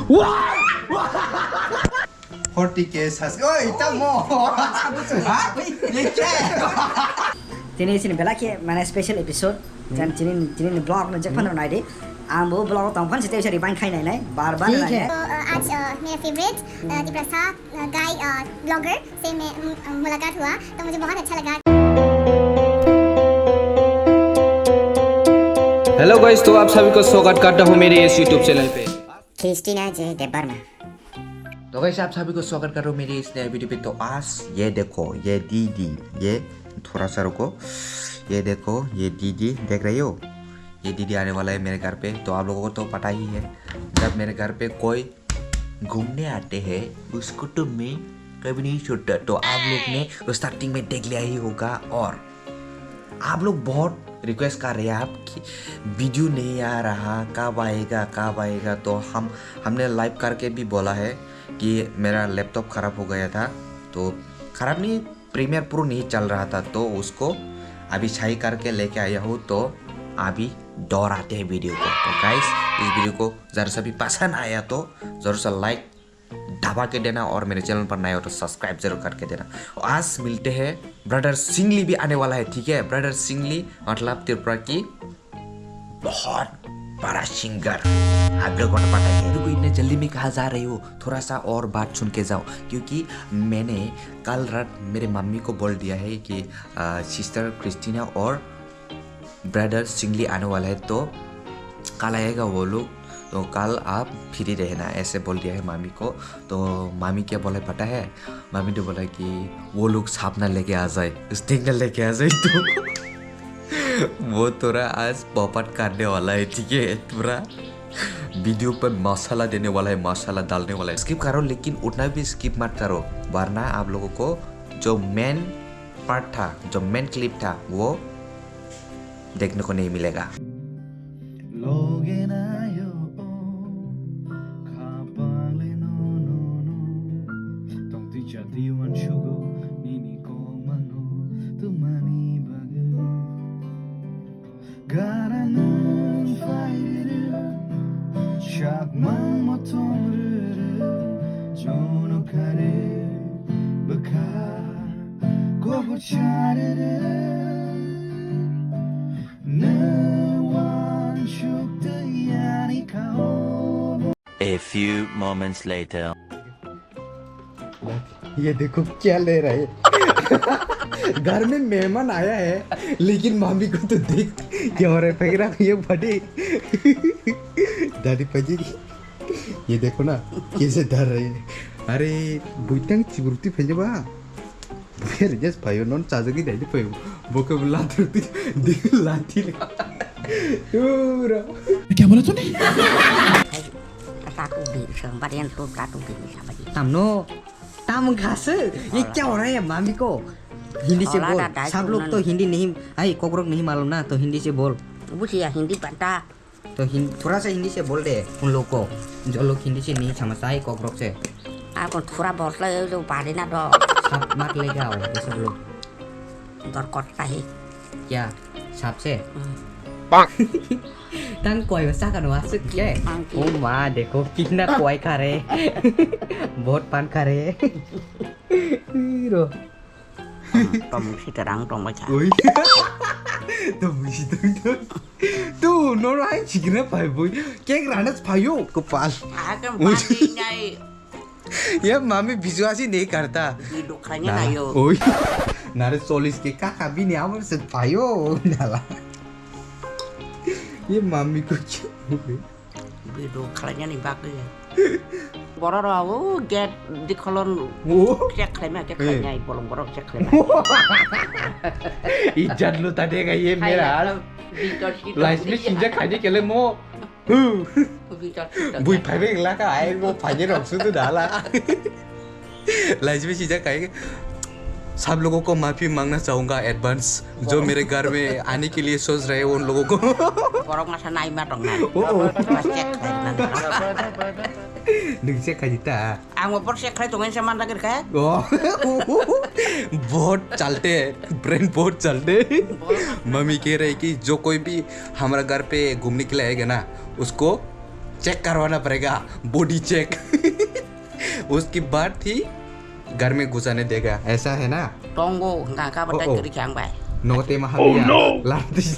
40K subscribe. Oi, tamo. Ha? Ye kya hai? Tini sini bela ke mana special episode dan tini blog में जब बनाना है आम वो blog तो हम सिर्फ रिवाइन खाई नहीं बार बार ठीक है। आज मेरा फेवरेट दिप्रसा गाय ब्लॉगर से मैं मुलाकात हुआ तो मुझे बहुत अच्छा लगा। हेलो गाइस, तो आप सभी को स्वागत करता हूँ मेरे इस यूट्यूब चैनल पे। क्रिस्टीना जे डेबर में। तो गाइस आप सभी को स्वागत कर रहा हूँ मेरी इस नए वीडियो पे। तो आज ये देखो, ये दीदी, ये थोड़ा सा रुको, ये देखो, ये दीदी देख रही हो, ये दीदी आने वाला है मेरे घर पे। तो आप लोगों को तो पता ही है, जब मेरे घर पे कोई घूमने आते हैं उसको तो मैं कभी नहीं छोड़ता। तो आप लोग ने स्टार्टिंग में देख लिया ही होगा और आप लोग बहुत रिक्वेस्ट कर रहे हैं आपकी वीडियो नहीं आ रहा, कब आएगा। तो हमने लाइव करके भी बोला है कि मेरा लैपटॉप ख़राब हो गया था, तो ख़राब नहीं, प्रीमियर प्रो नहीं चल रहा था, तो उसको अभी सही करके लेके आया हूँ। तो अभी दोहराते हैं वीडियो को। तो गाइस इस वीडियो को ज़रा सा भी पसंद आया तो ज़रूर सा लाइक दबा के देना और मेरे चैनल पर नए हो तो सब्सक्राइब जरूर करके देना। आज मिलते हैं, ब्रदर सिंगली भी आने वाला है, ठीक है। ब्रदर सिंगली मतलब त्रिपुरा की बहुत बड़ा सिंगर, आप लोगों को पता है। रुको, इतने जल्दी में कहाँ जा रही हो, थोड़ा सा और बात सुन के जाओ, क्योंकि मैंने कल रात मेरे मम्मी को बोल दिया है कि सिस्टर क्रिस्टीना और ब्रदर सिंगली आने वाला है, तो कल आएगा वो लोग, तो कल आप फ्री रहना, ऐसे बोल दिया है मामी को। तो मामी क्या बोला पता है, मामी ने बोला कि वो लोग सांप ना लेके आ जाए, स्टिंग ना लेके आ जाए, तो वो थोड़ा आज पॉपट करने वाला है, ठीक है। पूरा वीडियो पर मसाला देने वाला है, मसाला डालने वाला है। स्किप करो, लेकिन उतना भी स्किप मत करो, वरना आप लोगों को जो मेन पार्ट था, जो मेन क्लिप था, वो देखने को नहीं मिलेगा। A few moments later. ये देखो क्या ले रहे हैं। घर में मेहमान आया है, लेकिन मामी को तो देख क्या हो रहा है, फेंक रहा है ये बड़ी दादी पजी। ये देखो ना कैसे डर रही है। अरे बुइतंग चिबुरती फेंजबा फिर जस्ट भाई नॉन चाजगी दादी पे वो के लाती देख लाती पूरा क्या बोला तूने? ताम घास, ये क्या हो रहा है मामी को? हिंदी से बोल, सब लोग तो हिंदी नहीं, आई कोकरोक नहीं मालूम ना, तो हिंदी से बोल। बुझिया हिंदी पता तो थोड़ा सा हिंदी से बोल दे उन लोग को, जो लोग हिंदी से नहीं समझता है कोकरोक से। आपको थोड़ा बहुत लगे जो पारे ना तो सांप मार लेके आओ ये सब लोग। दर कटता है क्या सांप से? तंग कोई वैसा करवा सकती है। ओ माँ देखो कितना कोई खा रहे बहुत पान खा रहे हीरो तो मुझे तरंग तो मचा ओई तो मुझे तो नो राइ चिकन पाइ बोई केक रानस पायो को पाल आके माटी नहीं ये मामी विश्वास ही नहीं करता। हिdup खाने ना यो ओई नारे 40 के काका भी नहीं आवर से पायो नाला। ये मामी को क्यों हो गई? hidup खाने नहीं बाकी बड़ा रहा वो गेट दिखलन वो चेक खाने चेक खाने बोलूं बड़ा चेक खाने इज्जत लो देगा ये मेरा लाइफ में चीज़ खाने के लिए मो बुई फाइवे गला का आए वो फाइने रखसूं तो डाला लाइफ में चीज़ खाएंगे। सब लोगों को माफी मांगना चाहूँगा एडवांस, जो मेरे घर में आने के लिए सोच रहे हैं उन लोगों को। borong masa naik mah dong nah cek Đừng xe khai जीता ang mau por cek tungen sama lagi kayak बहुत चलते हैं, ब्रेन बहुत चलते हैं। मम्मी कह रही कि जो कोई भी हमारा घर पे घूमने के लिए आएगा ना, उसको चेक करवाना पड़ेगा बॉडी चेक उसके बाद ही घर में घुसाने देगा ऐसा है ना Tonggo nggak kabar Oh, dari oh. kiri kang bay. Note mahavia lantis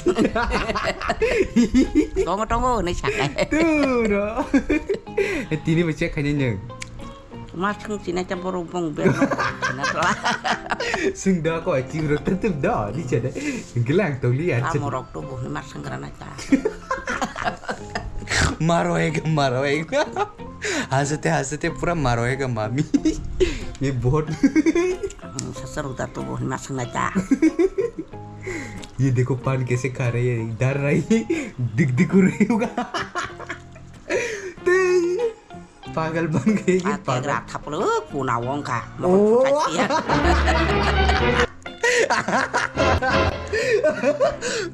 Tonggo nih cakai. tuh no tini baca kayaknya nyeng Masuk sini campur rumpung biar lah. sunda ko aci bro tetep dah di sana gelang tuh lihat Kamu rok tubuh nih mas sengkeran aja. मारोएगा हंसते हंसते पूरा मारोएगा मामी ये बहुत Seseru dah tubuh nih mas sengaja. ये देखो पान कैसे खा रही है डर रही दिख दिख रही होगा पागल बन गई ये Ate पागल gerak tap lu punawong kah. Mau kasihan.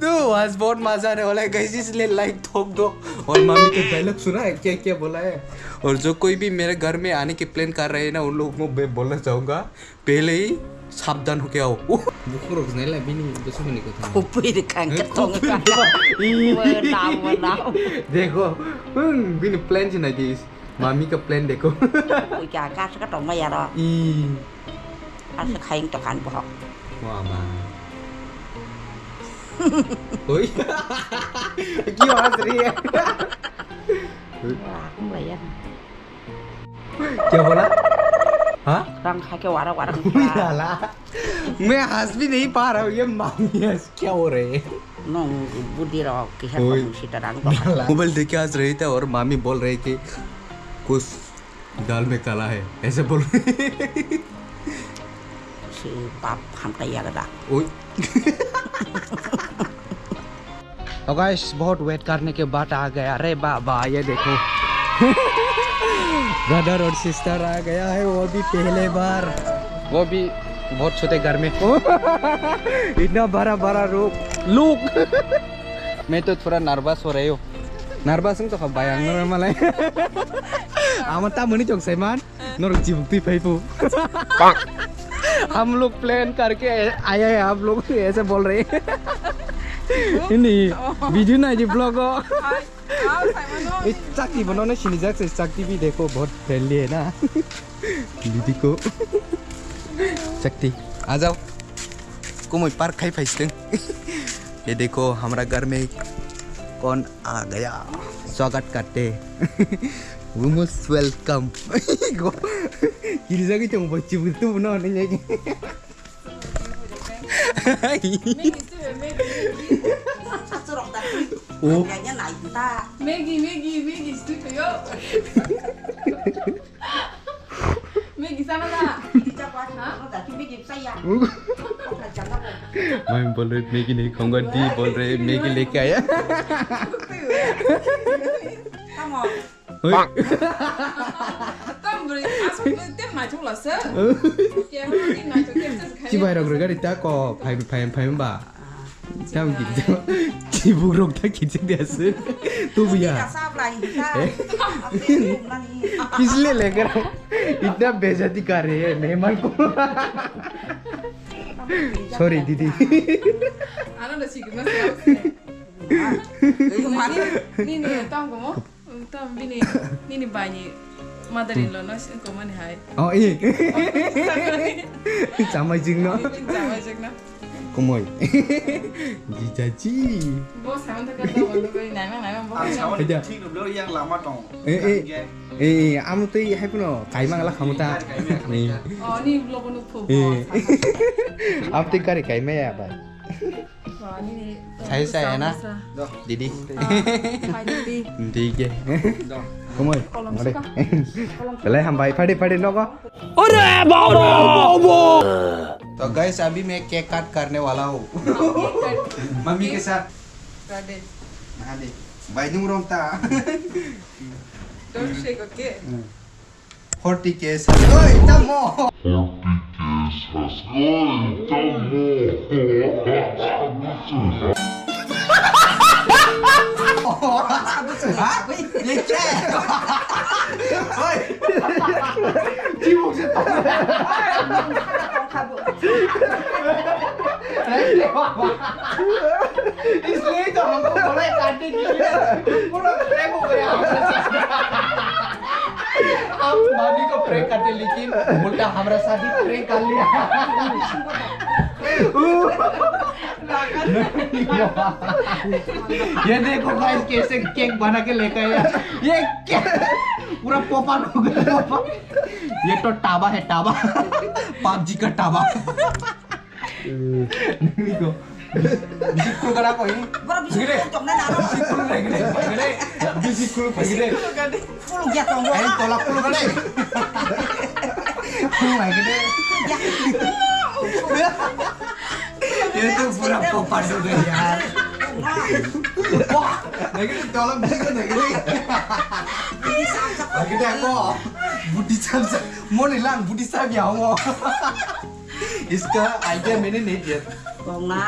तो आज बहुत मजा आने वाला है गाइस इसलिए लाइक ठोक दो और मम्मी का डायलॉग सुना है क्या क्या बोला है और जो कोई भी मेरे घर में आने की प्लान कर रहे हैं ना उन लोगों को मैं बोलना चाहूंगा पहले ही सावधान होके आओ बुकुरोग नहीं ला बिनी बसु बनी को था Kopi di kang ketong kah. Menau. देखो बिनी प्लान चुना गाइस मम्मी का प्लान देखो Ui chà cá sẽ có trồng mây à đó. ई Anh sẽ khen cho anh bỏ. वाह मां ओए क्यों हंस रही है Không vậy á. क्या बोला हाँ Răng hai cái quả đó quả răng. साला मैं हंस भी नहीं पा रहा हूँ ये मामी हंस क्या हो रहे हैं Nó budi rồi kỳ hết Ui. không xịt răng đó. Mobile देख के हंस रहे थे और मामी बोल रहे कि कुछ दाल में काला है ऐसे बोल रहे Si pap ham tay ra đó. ओए तो गाइस बहुत वेट करने के बाद आ गया अरे बाबा ये देखो ब्रदर और सिस्टर आ गया है वो भी पहले बार वो भी बहुत छोटे घर में इतना बड़ा बड़ा लुक मैं तो थोड़ा नर्वस हो रही हूँ नर्वस तो खब bayang मलाई आमता मनी चौक सैमान नोर चिबुक्ति फाइपू हम लोग प्लान करके आए हैं आप लोग ऐसे बोल रहे हैं ini video ना जी ब्लॉग चक्की बनाने सिनी जैक से चक्की भी देखो बहुत फ्रेंडली है ना दीदी को चक्की आ जाओ कुमोई पार्क खाई फाइस्टिंग ये देखो हमारा घर में कौन आ गया स्वागत करते मोस्ट वेलकम किरी जागी तुम बच्ची बुतु बनाने जाएगी Oh. Kayaknya naik kita. Maggie studio. Maggie sana tak? Kita buat nó đã chuẩn bị dịp xây à. मैं बोल रहे मैगी नहीं खाऊंगा दी बोल रहे मैगी लेके आया Come on. Tâm beri asal tem macam lah sah. Yang ni macam tem sah. 지 바이라 그러가 이따 거 파이면 봐 다음 기죠 지북록 다 기증되었어 또 Kita 뭐야 sab lagi kita. Belum lagi. किसलिए लेकर इतना बेइज्जती कर रहे हैं मेहमान को सॉरी दीदी Anak dah sikit masih aku. Ni tahu kamu? Tahu ni banyak. Mother-in-law nasi kau mana hai? 어 예. 잠을 찍나? Jangan cakap. 고모이. 지자지. Bos sama tak kata baru kau nang bos. 그죠? 에 아무튼 해보노 가이망라 가무다. 네. Oh ni belum penuh pun. 예. 아무튼 까리 가이매야 봐. Wah ni. Saya na. Didi. Hai Didi. ठीक है 고모이. 어래. पहले हम भाई फटे no को तो guys अभी मैं केक कट करने वाला हूँ मम्मी के साथ Kade. Hadi. Bayi nurong ta. Don't shake okay. 40 cases. Oi, tamo. ये क्या है? ओए जीवो से तो इसलिए तो हमको बोला काटने के लिए पूरा ब्रेक हो गया हम मामी को प्रैंक करते लेकिन उल्टा हमारा साथ ही प्रैंक कर लिया ये देखो गाइस कैसे केक बना के लेकर आया ये पूरा पोपा हो गया ये तो टाबा है टाबा PUBG का टाबा देखो बिस्कुट करा कोई गरे बिस्कुट गरे बिस्कुट गरे Puluh ya tong eh tolak dulu gare gede ये तो पूरा पोपा हो गया यार wah lagi tolong juga lagi gede aku बुद्धि सब मोन हिलान बुद्धि सब याओ इसका आइडिया मैंने नहीं दिया Tong na.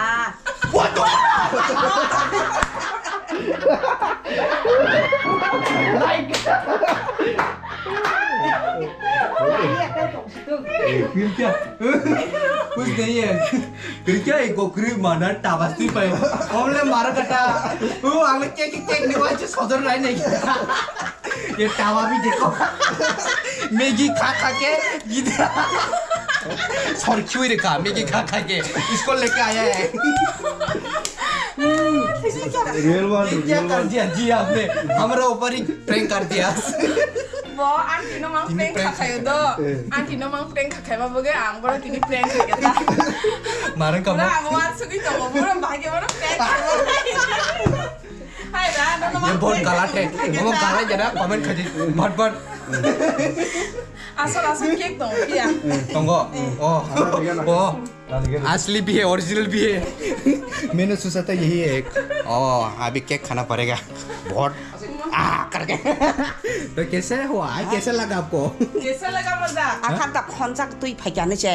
फिर क्या कुछ नहीं है फिर क्या एक गोकरी माना टाबास्ती पे हमने मारा कटा वो आगे केक निवाच सदर रहे नहीं ये टावा भी देखो मैगी खा के सॉरी क्यों रखा मैगी खा के इसको लेके आया है रियल वन क्या कर दिया जी आपने हमारे ऊपर ही प्रैंक कर दिया Bo anti no mang prank kakai do. Anti no mang prank kakai ma boge am gora tini prank kita. मारन का Nah, mau masuk itu mau bukan bahagia mana prank. Hai dah, no ये बहुत गलत है हम गलत जरा comment कर भट Asal cake dong, iya. तंगो ओ असली भी है ओरिजिनल भी है मैंने सोचा था यही है एक अभी केक खाना पड़ेगा बहुत करके तो कैसे हुआ कैसे लगा आपको Biasa lah kamu dah. Akan tak kontak tu ipajan aja.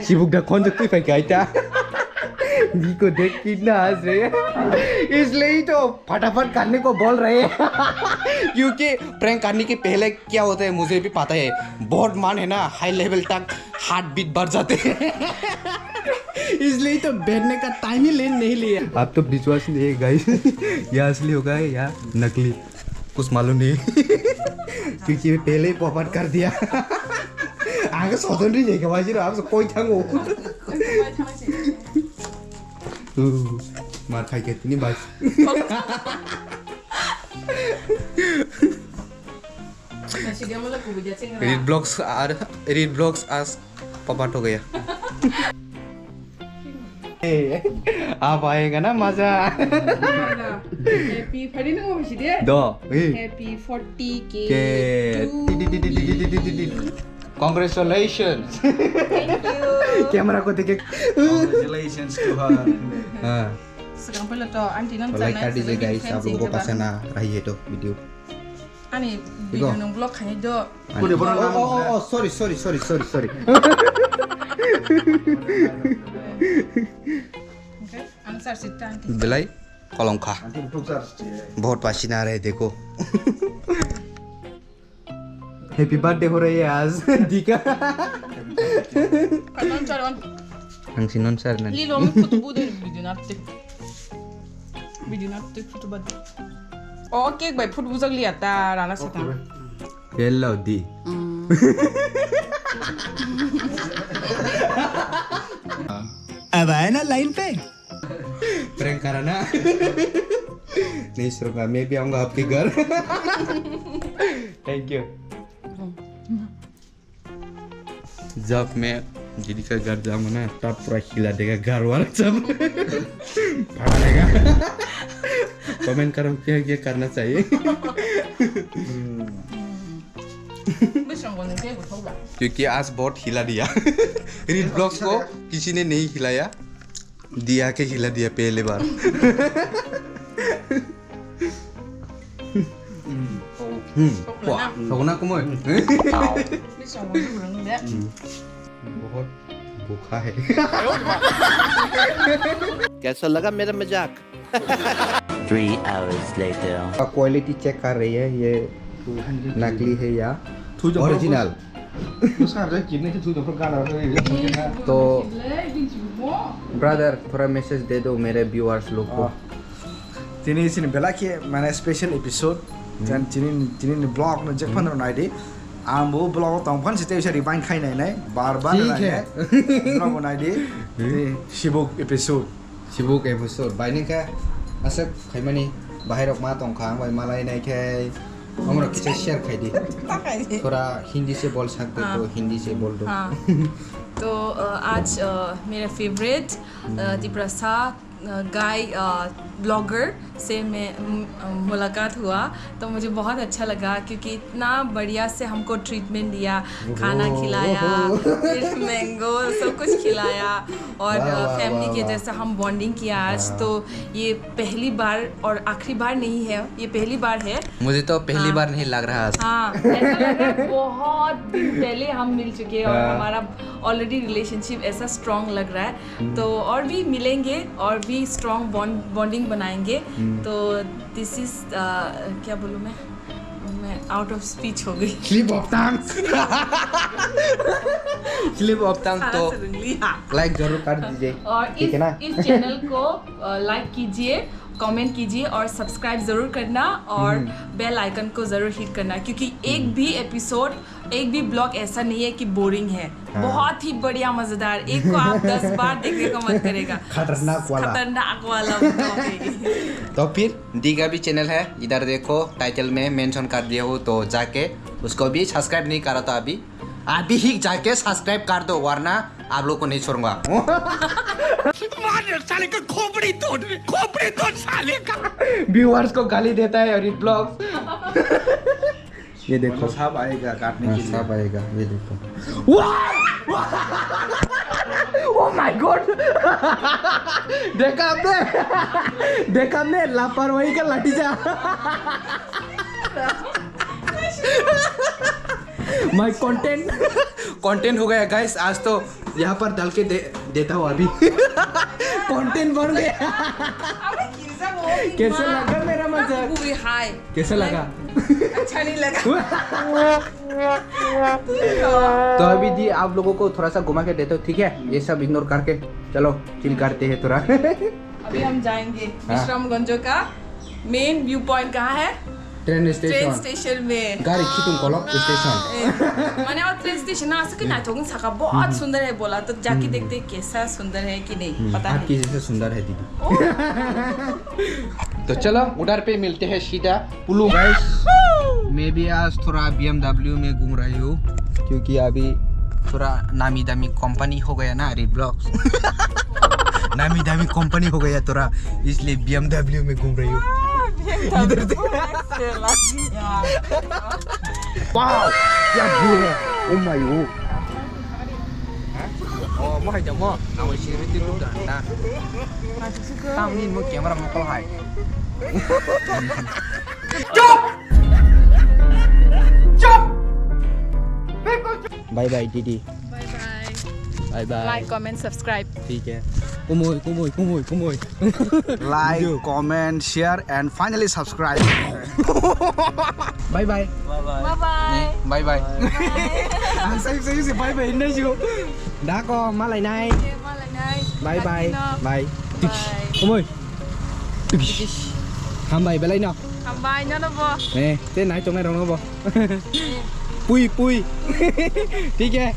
शिबुक दा कौन तक पे क्या था जी को देख कितना हंस रहे हैं इसलिए ही तो फटाफट करने को बोल रहे हैं क्योंकि प्रैंक करने के पहले क्या होता है मुझे भी पता है बहुत मान है ना हाई लेवल तक हार्ट बीट बढ़ जाते हैं इसलिए तो बैठने का टाइम ही नहीं लिया आप तो विश्वास नहीं है गाइस या असली होगा या नकली कुछ मालूम नहीं क्योंकि मैं पहले ही पॉपअप कर दिया आगे सोचो नहीं जाएगा वाजी आप कोई थंगो मार खाई के इतनी बात Nasi dia malah kubu jacing. Read blogs आज पॉपअप हो गया आप आएगा ना मजा Happy, hari ni mau besi dia. दो Happy 40K. के Congratulations कैमरा को देखे Congratulations to her हाँ Sekarang pula tu anti non like कर दीजिए गाइस आप लोगों को पसंद आ रही है तो video Ani video nung vlog kanya do. Sorry Okay, answer si anti. बिलाई कलम खा बहुत पसीना आ रहे देखो हैप्पी बर्थडे हो रही है आज दीका Kanon caron. Ang sinon sir nan Lilo mo foto bude video natin. Video natin foto bad. Okay, bay foto buzag lihat ta rana sa ta. Hello दी अब आए ना लाइन पे प्रैंक करा ना नहीं सुनूंगा मैं भी आऊंगा आपके घर थैंक यू जब मैं दीदी का घर जाऊंगा ना तब पूरा हिला देगा घर वाला सब भाग देगा कमेंट करो क्या करना चाहिए Bisa ngomong kayak gue tau gak? क्योंकि आज बहुत हिला दिया रीड ब्लॉग्स को किसी ने नहीं हिलाया दिया के हिला दिया पहले बार वाह सोना कुमोय Bisa ngomong dia. बहुत भूखा है कैसा लगा मेरा मजाक 3 hours later. क्वालिटी चेक कर रही है ये नकली है या ओरिजिनल तो ब्रदर थोड़ा मैसेज दे दो मेरे व्यूअर्स लोग को Tini sini belaki mana special episode dan tini blog na jekpan ro nai di ambo blog tongpan site bisa rewind khai nai bar ठीक है blog nai di sibuk episode Sibuk episode Baini ka Asak khaimani Bahirok ma tongkhang bai malai nai khai हमरा किसे share खाई दी थोड़ा हिंदी से बोल सकते तो हिंदी से बोल दो हाँ तो आज मेरा फेवरेट दीप्रसा गाय ब्लॉगर से मैं मुलाकात हुआ तो मुझे बहुत अच्छा लगा क्योंकि इतना बढ़िया से हमको ट्रीटमेंट दिया खाना खिलाया फिर मैंगो सब कुछ खिलाया और फैमिली के जैसा हम बॉन्डिंग किया आज तो ये पहली बार और आखिरी बार नहीं है ये पहली बार है मुझे तो पहली बार नहीं लग रहा हाँ ऐसा लग रहा है बहुत दिन पहले हम मिल चुके हैं और हमारा ऑलरेडी रिलेशनशिप ऐसा स्ट्रॉन्ग लग रहा है तो और भी मिलेंगे और भी स्ट्रॉन्ग बॉन्डिंग बनाएंगे तो दिस इज क्या बोलूँ मैं आउट ऑफ स्पीच हो गई slip of tongue slip of tongue तो लाइक जरूर कर दीजिए और ठीक है ना इस चैनल को लाइक कीजिए कमेंट कीजिए और सब्सक्राइब ज़रूर करना और बेल आइकन को ज़रूर हिट करना क्योंकि एक भी एपिसोड एक भी ब्लॉग ऐसा नहीं है कि बोरिंग है बहुत ही बढ़िया मज़ेदार एक को आप 10 बार देखने का मन करेगा खतरनाक वाला vlog है। तो फिर दी का भी चैनल है इधर देखो टाइटल में मेंशन कर दिया हो तो जाके उसको भी सब्सक्राइब नहीं करा तो अभी ही जाके सब्सक्राइब कर दो वरना आप लोग को नहीं छोड़ूंगा साले का खोपड़ी तोड़ साले का व्यूअर्स को गाली देता है और ये ब्लॉग ये देखो सब आएगा काटने के लिए सब आएगा ये देखो ओ माय गॉड देखा आपने लापरवाही का लाठी जा माय कंटेंट हो गया गाइस आज तो यहाँ पर डाल के देता हूँ अभी कंटेंट बन गया कैसे लगा मेरा मजाक हाय कैसे लगा अच्छा नहीं लगा तो अभी दी आप लोगों को थोड़ा सा घुमा के देते हो ठीक है ये सब इग्नोर करके चलो चिल करते हैं थोड़ा अभी हम जाएंगे विश्रामगंजो का मेन व्यू पॉइंट कहाँ है ट्रेन ट्रेन स्टेशन में गाड़ी खींचूं कोलो स्टेशन मैंने और ट्रेन स्टेशन ना सके ना तो सका बहुत सुंदर है बोला तो जाके देखते हैं कैसा सुंदर है कि नहीं पता आपकी नहीं जैसे सुंदर है दीदी तो चलो उधर पे मिलते हैं सीधा पुलू गाइस मैं भी आज थोड़ा BMW में घूम रही हूँ क्योंकि अभी थोड़ा नामी दामी कंपनी हो गया ना रिब्लॉक्स नामी दामी कंपनी हो गया थोड़ा इसलिए BMW में घूम रही हूँ इधर से वाओ क्या व्यू है oh my God oh mo hay mo nào mình xin tin lúc đó ta tao nhìn một camera một câu hỏi chop bye bye didi bye bye bye bye like comment subscribe ठीक है कुमोय like comment share and finally subscribe bye bye bye bye same से bye bye नहीं जो đã có má lại này bye bye bye कुमोय ham bye bye nào हम bye ना बो nè thế nãy trong này đâu nó bò pui ठीक है